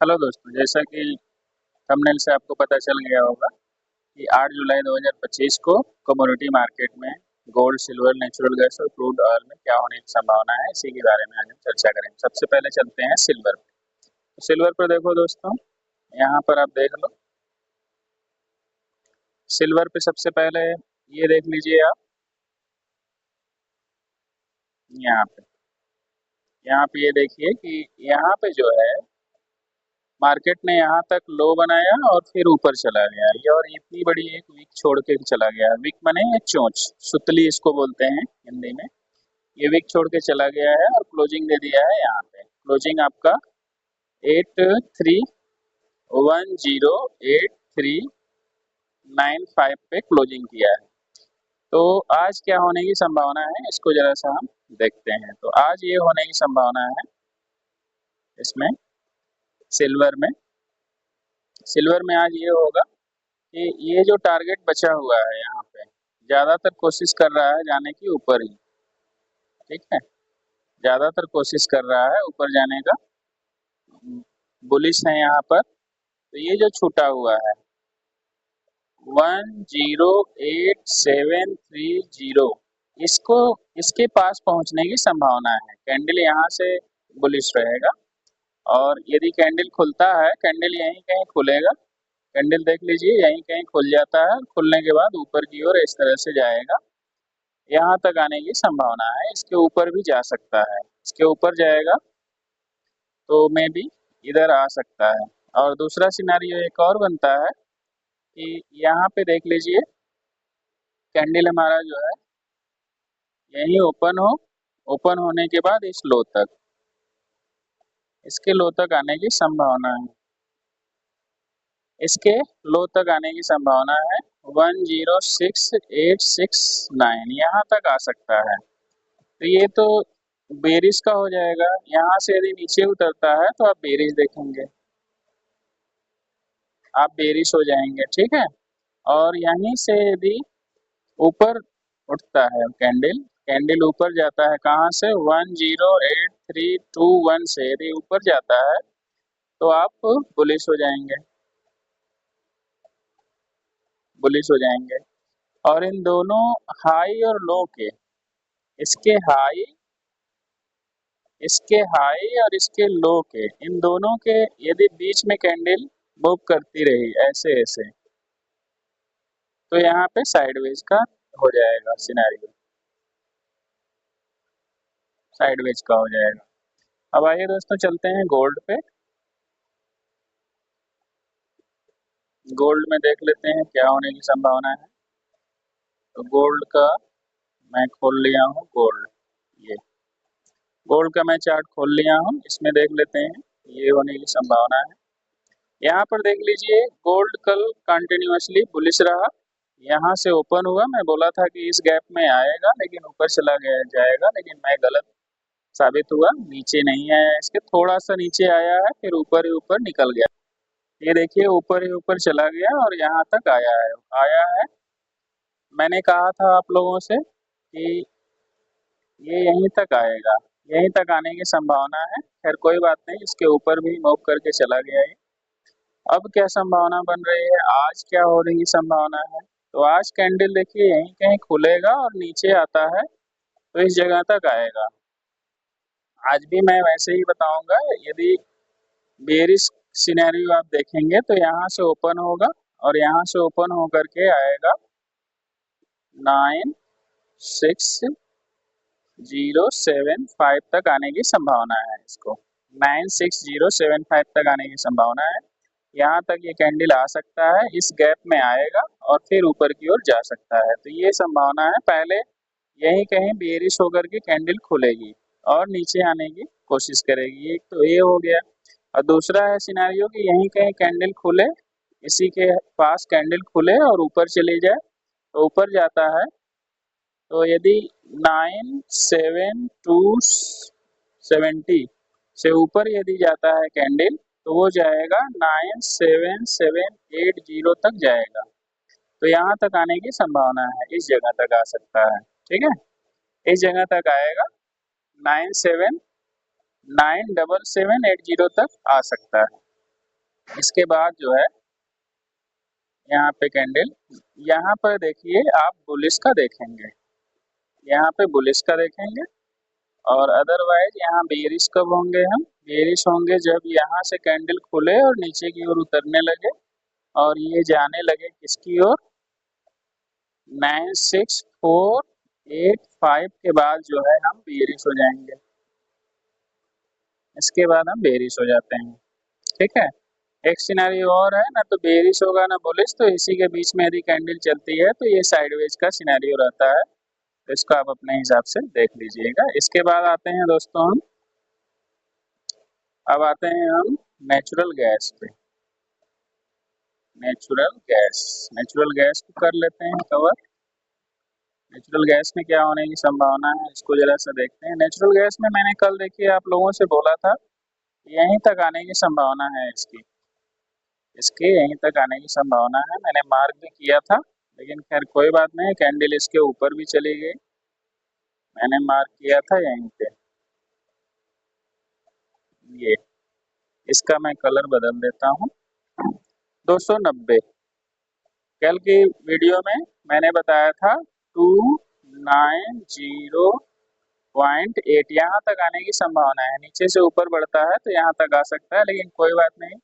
Hello दोस्तों, जैसा कि थंबनेल से आपको पता चल गया होगा कि 8 जुलाई 2025 को कमोडिटी मार्केट में गोल्ड, सिल्वर, नेचुरल गैस और क्रूड ऑयल में क्या होने की संभावना है, इसी के बारे में आज हम चर्चा करेंगे। सबसे पहले चलते हैं सिल्वर पे। तो सिल्वर पर देखो दोस्तों, यहाँ पर आप देख लो। सिल्वर पे सबसे पहले ये देख लीजिए आप, यहाँ पे ये देखिए कि यहाँ पे जो है मार्केट ने यहाँ तक लो बनाया और फिर ऊपर चला गया ये, और इतनी बड़ी एक विक छोड़ के चला गया। विक माने एक चोंच, सुतली इसको बोलते हैं हिंदी में। ये विक छोड़ के चला गया है और क्लोजिंग दे दिया है। यहाँ पे क्लोजिंग आपका 83108395 पे क्लोजिंग किया है। तो आज क्या होने की संभावना है, इसको जरा सा हम देखते हैं। तो आज ये होने की संभावना है इसमें सिल्वर में आज ये होगा कि ये जो टारगेट बचा हुआ है यहाँ पे, ज्यादातर कोशिश कर रहा है जाने की ऊपर ही। ठीक है, ज्यादातर कोशिश कर रहा है ऊपर जाने का, बुलिश है यहाँ पर। तो ये जो छूटा हुआ है 108730, इसको इसके पास पहुंचने की संभावना है। कैंडल यहाँ से बुलिश रहेगा और यदि कैंडल खुलता है, कैंडल यहीं कहीं खुलेगा। कैंडल देख लीजिए यहीं कहीं खुल जाता है, खुलने के बाद ऊपर की ओर इस तरह से जाएगा, यहाँ तक आने की संभावना है। इसके ऊपर भी जा सकता है, इसके ऊपर जाएगा तो मे भी इधर आ सकता है। और दूसरा सिनारियो एक और बनता है कि यहाँ पे देख लीजिए कैंडल हमारा जो है यहीं ओपन होने के बाद इसके लो तक आने की संभावना है। इसके लो तक आने की संभावना है 106869, यहाँ तक आ सकता है। तो ये तो बेरिश का हो जाएगा। यहाँ से यदि नीचे उतरता है तो आप बेरिश देखेंगे, आप बेरिश हो जाएंगे। ठीक है, और यहीं से यदि ऊपर उठता है कैंडल, कैंडल ऊपर जाता है कहाँ से, 108321 से यदि ऊपर जाता है तो आप बुलिश हो जाएंगे। और इन दोनों हाई और लो के, इसके हाई और इसके लो के, इन दोनों के यदि बीच में कैंडल मूव करती रही ऐसे ऐसे, तो यहाँ पे साइडवेज का हो जाएगा सिनेरियो, साइडवेज का हो जाएगा। अब आइए दोस्तों चलते हैं गोल्ड पे। गोल्ड में देख लेते हैं क्या होने की संभावना है। तो गोल्ड का मैं खोल लिया हूँ, ये गोल्ड का मैं चार्ट खोल लिया हूँ, इसमें देख लेते हैं ये होने की संभावना है। यहाँ पर देख लीजिए गोल्ड कल कंटिन्यूअसली बुलिश रहा, यहाँ से ओपन हुआ। मैं बोला था कि इस गैप में आएगा लेकिन ऊपर चला गया जाएगा, लेकिन मैं गलत साबित हुआ। नीचे नहीं आया, इसके थोड़ा सा नीचे आया है, फिर ऊपर ही ऊपर निकल गया। ये देखिए ऊपर ही ऊपर चला गया और यहाँ तक आया है। मैंने कहा था आप लोगों से कि ये यहीं तक आएगा, यहीं तक आने की संभावना है। खैर कोई बात नहीं, इसके ऊपर भी मूव करके चला गया है। अब क्या संभावना बन रही है, आज क्या हो रही संभावना है। तो आज कैंडल देखिए यहीं कहीं खुलेगा और नीचे आता है तो इस जगह तक आएगा। आज भी मैं वैसे ही बताऊंगा। यदि बेरिश सिनेरियो आप देखेंगे तो यहाँ से ओपन होगा और यहाँ से ओपन होकर के आएगा 96075 तक आने की संभावना है। इसको 96075 तक आने की संभावना है। यहाँ तक ये कैंडल आ सकता है, इस गैप में आएगा और फिर ऊपर की ओर जा सकता है। तो ये संभावना है। पहले यहीं कहीं बेरिश होकर के कैंडल खुलेगी और नीचे आने की कोशिश करेगी। एक तो ये हो गया, और दूसरा है सिनेरियो कि यहीं कहीं कैंडल खुले, इसी के पास कैंडल खुले और ऊपर चले जाए। तो ऊपर जाता है तो यदि 97270 से ऊपर यदि जाता है कैंडल तो वो जाएगा 97780 तक जाएगा। तो यहाँ तक आने की संभावना है, इस जगह तक आ सकता है। ठीक है, इस जगह तक आएगा, 9797780 तक आ सकता है। इसके बाद जो है यहाँ पे कैंडल, यहाँ पर देखिए आप बुलिश का देखेंगे, यहाँ पे बुलिश का देखेंगे, और अदरवाइज यहाँ बेयरिश कब होंगे हम, बेयरिश होंगे जब यहाँ से कैंडल खुले और नीचे की ओर उतरने लगे और ये जाने लगे किसकी ओर, 96,485 के बाद जो है हम बेयरिश हो जाएंगे, इसके बाद हम बेयरिश हो जाते हैं। ठीक है, एक सिनेरियो और है ना, तो बेयरिश होगा ना बुलिश, तो इसी के बीच में यदि कैंडल चलती है तो ये साइडवेज का सिनेरियो रहता है, तो इसको आप अपने हिसाब से देख लीजिएगा। इसके बाद आते हैं दोस्तों हम, अब आते हैं हम नेचुरल गैस पे। नेचुरल गैस को कर लेते हैं कवर। नेचुरल गैस में क्या होने की संभावना है इसको जरा सा देखते हैं। नेचुरल गैस में मैंने कल देखिए आप लोगों से बोला था यहीं तक आने की संभावना है, इसके यहीं तक आने की संभावना है, मैंने मार्क भी किया था, लेकिन खैर कोई बात नहीं, कैंडल इसके ऊपर भी चली गई, मैंने मार्क किया था यहीं पे। ये इसका मैं कलर बदल देता हूँ। 290 कल की वीडियो में मैंने बताया था 290.8 यहाँ तक आने की संभावना है, नीचे से ऊपर बढ़ता है तो यहाँ तक आ सकता है, लेकिन कोई बात नहीं,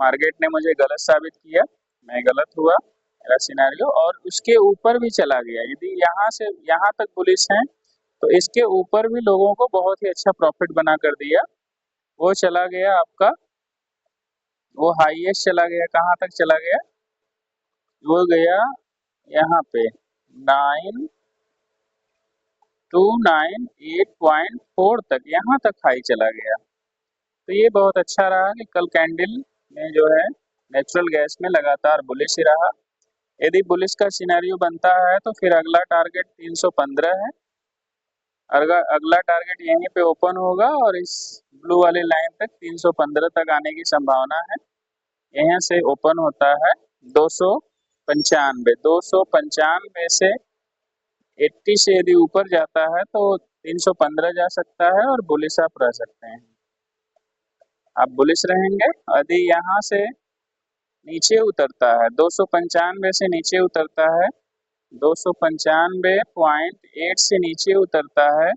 मार्केट ने मुझे गलत साबित किया, मैं गलत हुआ मेरा सिनेरियो, और उसके ऊपर भी चला गया। यदि यहाँ से यहाँ तक बुलिश है तो इसके ऊपर भी लोगों को बहुत ही अच्छा प्रॉफिट बना कर दिया। वो चला गया आपका, वो हाईएस्ट चला गया, कहाँ तक चला गया, वो गया यहाँ पे 9298.4 तक, यहाँ तक हाई चला गया। तो ये बहुत अच्छा रहा कि कल कैंडल में जो है नेचुरल गैस में लगातार बुलिश ही रहा। यदि बुलिश का सिनेरियो बनता है तो फिर अगला टारगेट 315 है, अगला टारगेट यहीं पे ओपन होगा और इस ब्लू वाली लाइन तक 315 तक आने की संभावना है। यहाँ से ओपन होता है 295, 295 से 80 से यदि ऊपर जाता है तो 315 जा सकता है और बुलिश आप रह सकते हैं, आप बुलिश रहेंगे। यदि यहाँ से नीचे उतरता है 295 से नीचे उतरता है, 295.8 से नीचे उतरता है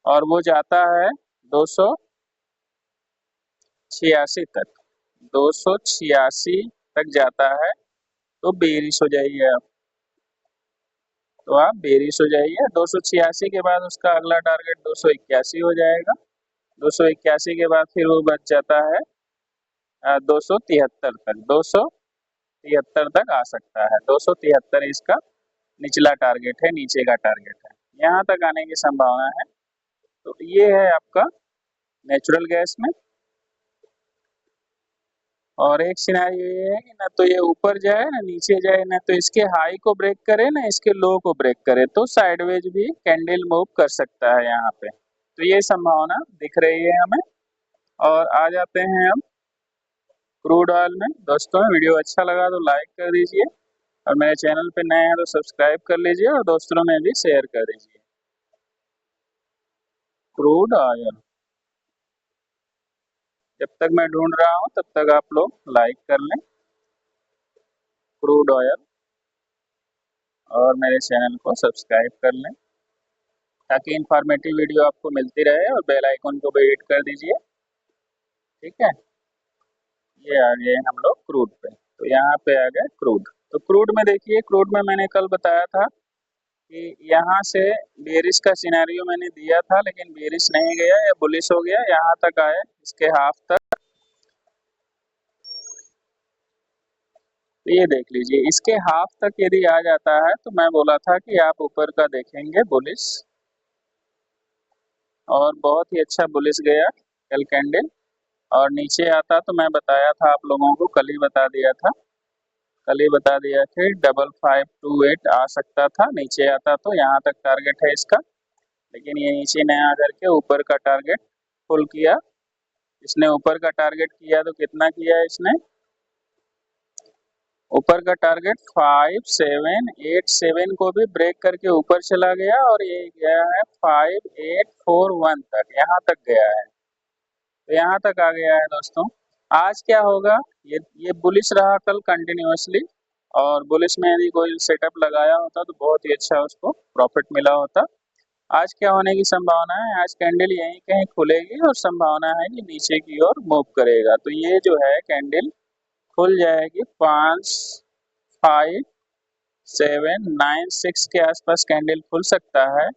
और वो जाता है 286 तक, 286 तक जाता है तो बेरिश हो जाइए आप, तो आप बेरिश हो जाइए। 286 के बाद उसका अगला टारगेट 281 हो जाएगा, 281 के बाद फिर वो बच जाता है 273 तक, 273 तक आ सकता है, 273 इसका निचला टारगेट है, नीचे का टारगेट है, यहाँ तक आने की संभावना है। तो ये है आपका नेचुरल गैस में। और एक सिनेरियो ये है कि ना तो ये ऊपर जाए ना नीचे जाए, ना तो इसके हाई को ब्रेक करे ना इसके लो को ब्रेक करे, तो साइडवेज भी कैंडल मूव कर सकता है यहाँ पे, तो ये संभावना दिख रही है हमें। और आ जाते हैं हम क्रूड ऑयल में। दोस्तों वीडियो अच्छा लगा तो लाइक कर दीजिए, और मेरे चैनल पे नए हैं तो सब्सक्राइब कर लीजिए और दोस्तों में भी शेयर कर दीजिए। क्रूड ऑयल, जब तक मैं ढूंढ रहा हूँ तब तक आप लोग लाइक कर लें क्रूड ऑयल, और मेरे चैनल को सब्सक्राइब कर लें ताकि इंफॉर्मेटिव वीडियो आपको मिलती रहे, और बेल आइकन को भी हिट कर दीजिए। ठीक है, ये आ गए हम लोग क्रूड पे, तो यहाँ पे आ गए क्रूड। तो क्रूड में देखिए, क्रूड में मैंने कल बताया था कि यहाँ से बेरिश का सिनेरियो मैंने दिया था, लेकिन बेरिश नहीं गया, या बुलिश हो गया, यहाँ तक आए इसके हाफ तक। तो ये देख लीजिए, इसके हाफ तक यदि आ जाता है तो मैं बोला था कि आप ऊपर का देखेंगे बुलिश, और बहुत ही अच्छा बुलिश गया कल कैंडल। और नीचे आता तो मैं बताया था आप लोगों को, कल ही बता दिया था, कल ही बता दिया था 5528 आ सकता था, नीचे आता तो यहाँ तक टारगेट है इसका, लेकिन ये नीचे नहीं आ करके ऊपर का टारगेट फुल किया। इसने ऊपर का टारगेट किया तो कितना किया इसने, ऊपर का टारगेट 5787 को भी ब्रेक करके ऊपर चला गया, और ये गया है 5841 तक, यहाँ तक गया है, तो यहाँ तक आ गया है दोस्तों। आज क्या होगा, ये बुलिश रहा कल कंटिन्यूअसली, और बुलिश में यदि कोई सेटअप लगाया होता तो बहुत ही अच्छा उसको प्रॉफिट मिला होता। आज क्या होने की संभावना है, आज कैंडल यहीं कहीं खुलेगी और संभावना है कि नीचे की ओर मूव करेगा। तो ये जो है कैंडल खुल जाएगी 5, 5, 7, 9, 6 के आसपास कैंडल खुल सकता है,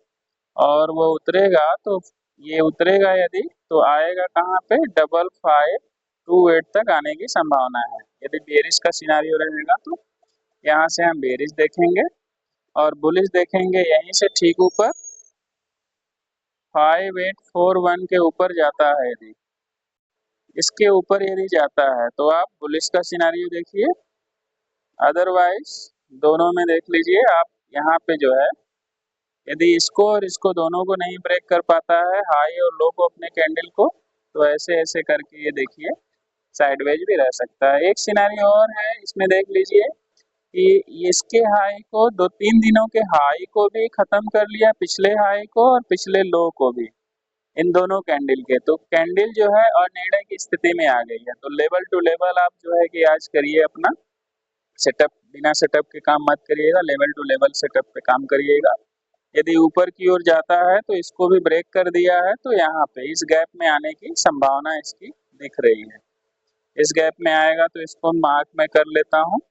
और वो उतरेगा तो ये उतरेगा यदि तो आएगा कहाँ पे, 5528 तक आने की संभावना है। यदि बेरिश का सिनारियो रहेगा तो यहाँ से हम बेरिश देखेंगे, और बुलिश देखेंगे यहीं से ठीक ऊपर 5841 के ऊपर जाता है। यदि इसके ऊपर यदि जाता है तो आप बुलिश का सिनारियो देखिए, अदरवाइज दोनों में देख लीजिए आप। यहाँ पे जो है यदि इसको और इसको दोनों को नहीं ब्रेक कर पाता है, हाई और लो को अपने कैंडल को, तो ऐसे ऐसे करके ये देखिए साइडवेज भी रह सकता है। एक सिनारियो और है, इसमें देख लीजिए कि इसके हाई को 2-3 दिनों के हाई को भी खत्म कर लिया, पिछले हाई को और पिछले लो को भी, इन दोनों कैंडल के। तो कैंडल जो है और निर्णय की स्थिति में आ गई है। तो लेवल टू लेवल आप जो है कि आज करिए अपना सेटअप, बिना सेटअप के काम मत करिएगा, लेवल टू लेवल सेटअप पे काम करिएगा। यदि ऊपर की ओर जाता है तो इसको भी ब्रेक कर दिया है, तो यहाँ पे इस गैप में आने की संभावना इसकी दिख रही है। इस गैप में आएगा तो इसको मार्क में कर लेता हूँ।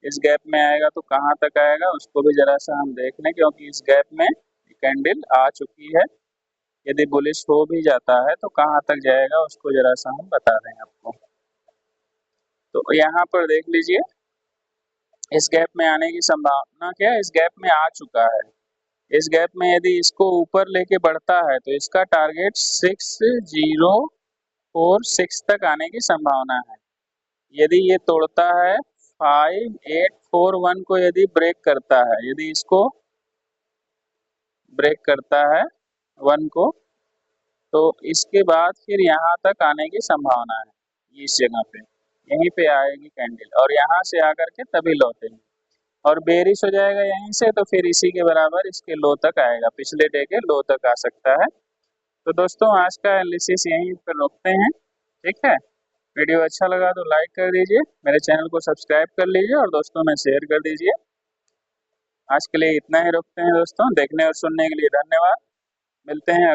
इस गैप में आएगा तो कहाँ तक आएगा उसको भी जरा सा हम देख लें, क्योंकि इस गैप में कैंडल आ चुकी है। यदि बुलिश हो भी जाता है तो कहाँ तक जाएगा उसको जरा सा हम बता दें आपको। तो यहाँ पर देख लीजिए इस गैप में आने की संभावना क्या है, इस गैप में आ चुका है। इस गैप में यदि इसको ऊपर लेके बढ़ता है तो इसका टारगेट 6046 तक आने की संभावना है। यदि ये तोड़ता है 5841 को, यदि ब्रेक करता है, यदि इसको ब्रेक करता है 1 को, तो इसके बाद फिर यहाँ तक आने की संभावना है। इस जगह पे यहीं पे आएगी कैंडल और यहाँ से आकर के तभी लौटेगी, और बेरिश हो जाएगा यहीं से तो फिर इसी के बराबर इसके लो तक आएगा, पिछले डे के लो तक आ सकता है। तो दोस्तों आज का एनालिसिस यहीं पर रोकते हैं, ठीक है। वीडियो अच्छा लगा तो लाइक कर दीजिए, मेरे चैनल को सब्सक्राइब कर लीजिए और दोस्तों में शेयर कर दीजिए। आज के लिए इतना ही रोकते हैं दोस्तों, देखने और सुनने के लिए धन्यवाद। मिलते हैं